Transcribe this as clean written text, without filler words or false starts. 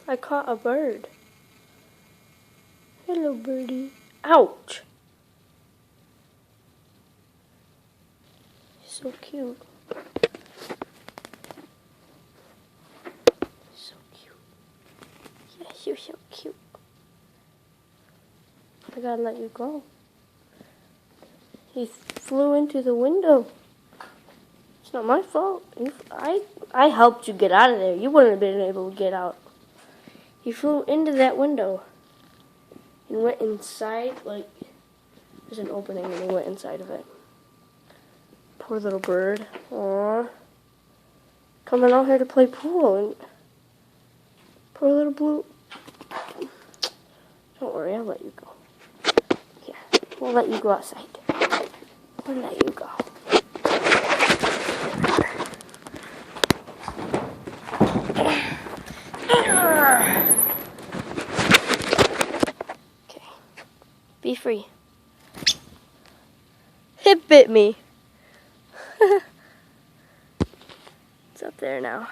I caught a bird. Hello, birdie. Ouch! So cute. So cute. Yes, you're so cute. I gotta let you go. He flew into the window. It's not my fault. I helped you get out of there. You wouldn't have been able to get out. He flew into that window and went inside, like, there's an opening and he went inside of it. Poor little bird. Aww. Coming out here to play pool and poor little blue. Don't worry, I'll let you go. Yeah, we'll let you go outside. We'll let you go. Okay. Be free. It bit me. It's up there now.